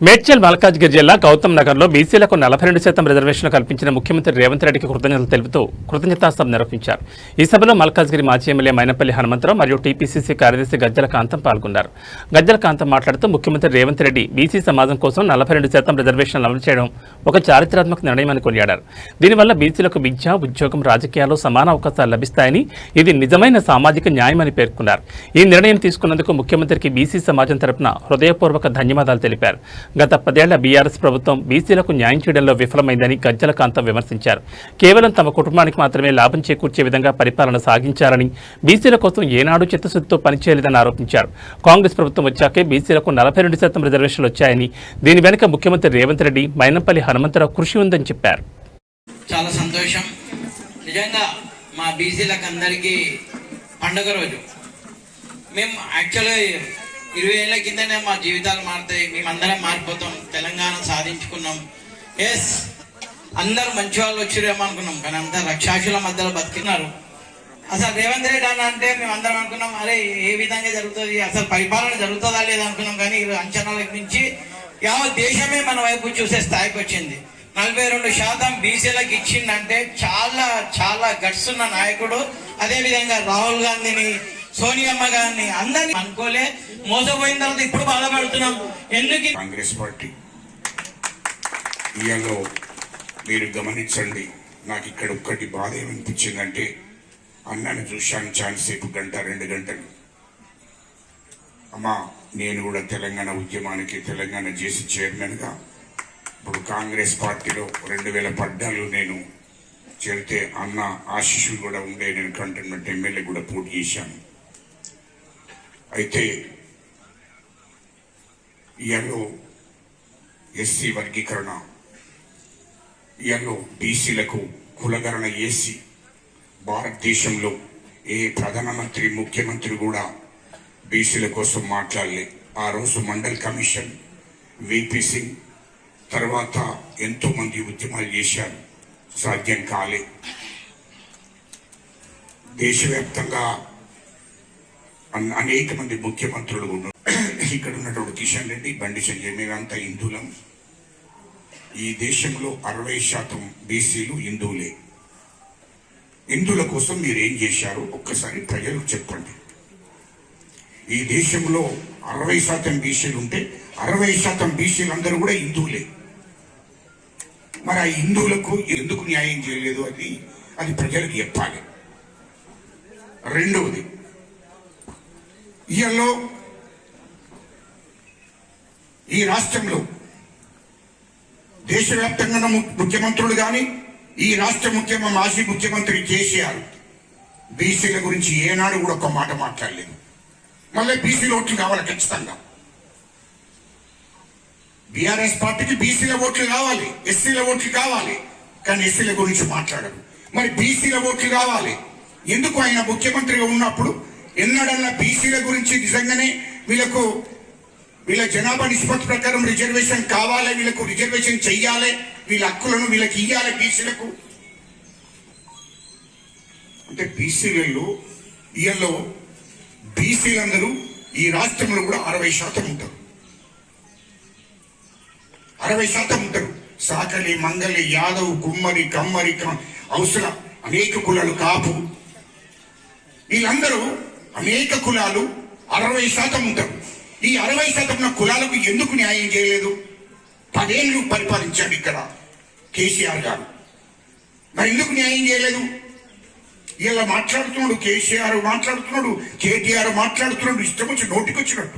మేడ్చల్ మల్కాజ్గిరి జిల్లా గౌతమ్ నగర్లో బీసీలకు 42% రిజర్వేషన్లు కల్పించిన ముఖ్యమంత్రి రేవంత్ రెడ్డికి కృతజ్ఞతలు తెలుపుతూ కృతజ్ఞతాసభ నిర్వహించారు. ఈ సభలో మల్కాజ్గిరి మాజీ ఎమ్మెల్యే మైనంపల్లి హనుమంతరావు మరియు టీపీసీసీ కార్యదర్శి గజ్జల కాంతం పాల్గొన్నారు. గజ్జల కాంతం మాట్లాడుతూ ముఖ్యమంత్రి రేవంత్ రెడ్డి బీసీ సమాజం కోసం 42% రిజర్వేషన్లు అమలు చేయడం ఒక చారిత్రాత్మక నిర్ణయమని కొనియాడారు. దీనివల్ల బీసీలకు విద్య, ఉద్యోగం, రాజకీయాల్లో సమాన అవకాశాలు లభిస్తాయని, ఇది నిజమైన సామాజిక న్యాయమని పేర్కొన్నారు. ఈ నిర్ణయం తీసుకున్నందుకు ముఖ్యమంత్రికి బీసీ సమాజం తరపున హృదయపూర్వక ధన్యవాదాలు తెలిపారు. గత 10 ఏళ్ల బీఆర్ఎస్ ప్రభుత్వం బీసీలకు న్యాయం చేయడంలో విఫలమైందని గజ్జల కాంతం విమర్శించారు. కేవలం తమ కుటుంబానికి మాత్రమే లాభం చేకూర్చే విధంగా పరిపాలన సాగించారని, బీసీల కోసం ఏనాడు చిత్తశుద్ధితో పనిచేయలేదని ఆరోపించారు. కాంగ్రెస్ ప్రభుత్వం వచ్చాకే బీసీలకు 42% రిజర్వేషన్లు వచ్చాయని, దీని వెనుక ముఖ్యమంత్రి రేవంత్ రెడ్డి, మైనంపల్లి హనుమంతరావు కృషి ఉందని చెప్పారు. చాలా సంతోషం. నిజంగా మా బీసీలకు అందరికీ పండుగ రోజు. మేము యాక్చువల్గా 20 ఏళ్ల కిందనే మా జీవితాలు మారుతాయి, మేమందరం మారిపోతాం, తెలంగాణ సాధించుకున్నాం, ఎస్ అందరూ మంచి వాళ్ళు వచ్చిరేమో అనుకున్నాం. కానీ అంతా రక్షాసుల మధ్యలో బతికినారు. అసలు రేవంత్ రెడ్డి అని అంటే మేము అందరం అనుకున్నాం, అరే ఏ విధంగా జరుగుతుంది, అసలు పరిపాలన జరుగుతుందా లేదనుకున్నాం. కానీ అంచనాలకు మించి యావత్ దేశమే మన వైపు చూసే స్థాయికి వచ్చింది. 42% బీసీలకు ఇచ్చిందంటే చాలా చాలా గట్స్ ఉన్న నాయకుడు. అదేవిధంగా రాహుల్ గాంధీని, సోనియమ్మ గారిని అందరినీ అనుకోలే, మోసపోయిన తర్వాత ఇప్పుడు బాధపడుతున్నాం. ఎందుకు కాంగ్రెస్ పార్టీ ఇయాలో మీరు గమనించండి. నాకు ఇక్కడ ఒక్కటి బాధ ఏమనిపించిందంటే, అన్నని చూశాను చాలాసేపు, 1-2 గంటలు. అమ్మా, నేను కూడా తెలంగాణ ఉద్యమానికి తెలంగాణ జేసీ చైర్మన్గా ఇప్పుడు కాంగ్రెస్ పార్టీలో 2014 నేను చేరితే అన్న ఆశీస్సులు కూడా ఉండే. నేను కంటోన్మెంట్ ఎమ్మెల్యే కూడా పోటీ చేశాను. అయితే ఇయాలో ఎస్సీ వర్గీకరణ, ఇయాలో బీసీలకు కులగణన చేసి భారతదేశంలో ఏ ప్రధానమంత్రి, ముఖ్యమంత్రి కూడా బీసీల కోసం మాట్లాడలే. ఆ రోజు మండల్ కమిషన్, విపి సింగ్, తర్వాత ఎంతోమంది ఉద్యమాలు చేశారు, సాధ్యం కాలే. దేశవ్యాప్తంగా అనేక మంది ముఖ్యమంత్రులు ఉన్నారు. ఇక్కడ ఉన్నటువంటి కిషన్ రెడ్డి, బండి సంజయ్, మేమంతా హిందువులం. ఈ దేశంలో 60% బీసీలు హిందువులే. హిందువుల కోసం మీరు ఏం చేశారు ఒక్కసారి ప్రజలకు చెప్పండి. ఈ దేశంలో 60% బీసీలు ఉంటే 60% బీసీలు అందరూ కూడా హిందువులే. మరి ఆ హిందువులకు ఎందుకు న్యాయం చేయలేదు అది ప్రజలకు చెప్పాలి. రెండవది, ఇయల్లో ఈ రాష్ట్రంలో దేశవ్యాప్తంగా ముఖ్యమంత్రులు కానీ, ఈ రాష్ట్ర మాజీ ముఖ్యమంత్రి కేసీఆర్ బీసీల గురించి ఏనాడు కూడా ఒక మాట మాట్లాడలేదు. మళ్ళీ బీసీల ఓట్లు కావాలి ఖచ్చితంగా. బీఆర్ఎస్ పార్టీకి బీసీల ఓట్లు కావాలి, ఎస్సీల ఓట్లు కావాలి, కానీ ఎస్సీల గురించి మాట్లాడరు. మరి బీసీల ఓట్లు కావాలి. ఎందుకు ఆయన ముఖ్యమంత్రిగా ఉన్నప్పుడు ఎన్నడన్నా బీసీల గురించి నిజంగానే వీళ్ళ జనాభా నిష్పత్తి ప్రకారం రిజర్వేషన్ కావాలి, వీళ్ళకు రిజర్వేషన్ చెయ్యాలి, వీళ్ళ హక్కులను వీళ్ళకి ఇయ్యాలి బీసీలకు అంటే బీసీలలో ఇయల్లో బీసీలందరూ ఈ రాష్ట్రంలో కూడా 60% ఉంటారు. 60% ఉంటారు. సాకలి, మంగలి, యాదవ్, కుమ్మరి, కమ్మరి, అవసరం అనేక కులాలు, కాపు, వీళ్ళందరూ అనేక కులాలు 60% ఉంటారు. ఈ 60% ఉన్న కులాలకు ఎందుకు న్యాయం చేయలేదు? 10 ఏళ్ళు పరిపాలించాడు ఇక్కడ కేసీఆర్ గారు. మరి ఎందుకు న్యాయం చేయలేదు? ఇలా మాట్లాడుతున్నాడు కేసీఆర్, మాట్లాడుతున్నాడు కేటీఆర్, మాట్లాడుతున్నాడు, ఇష్టం వచ్చి నోటికొచ్చినట్టు.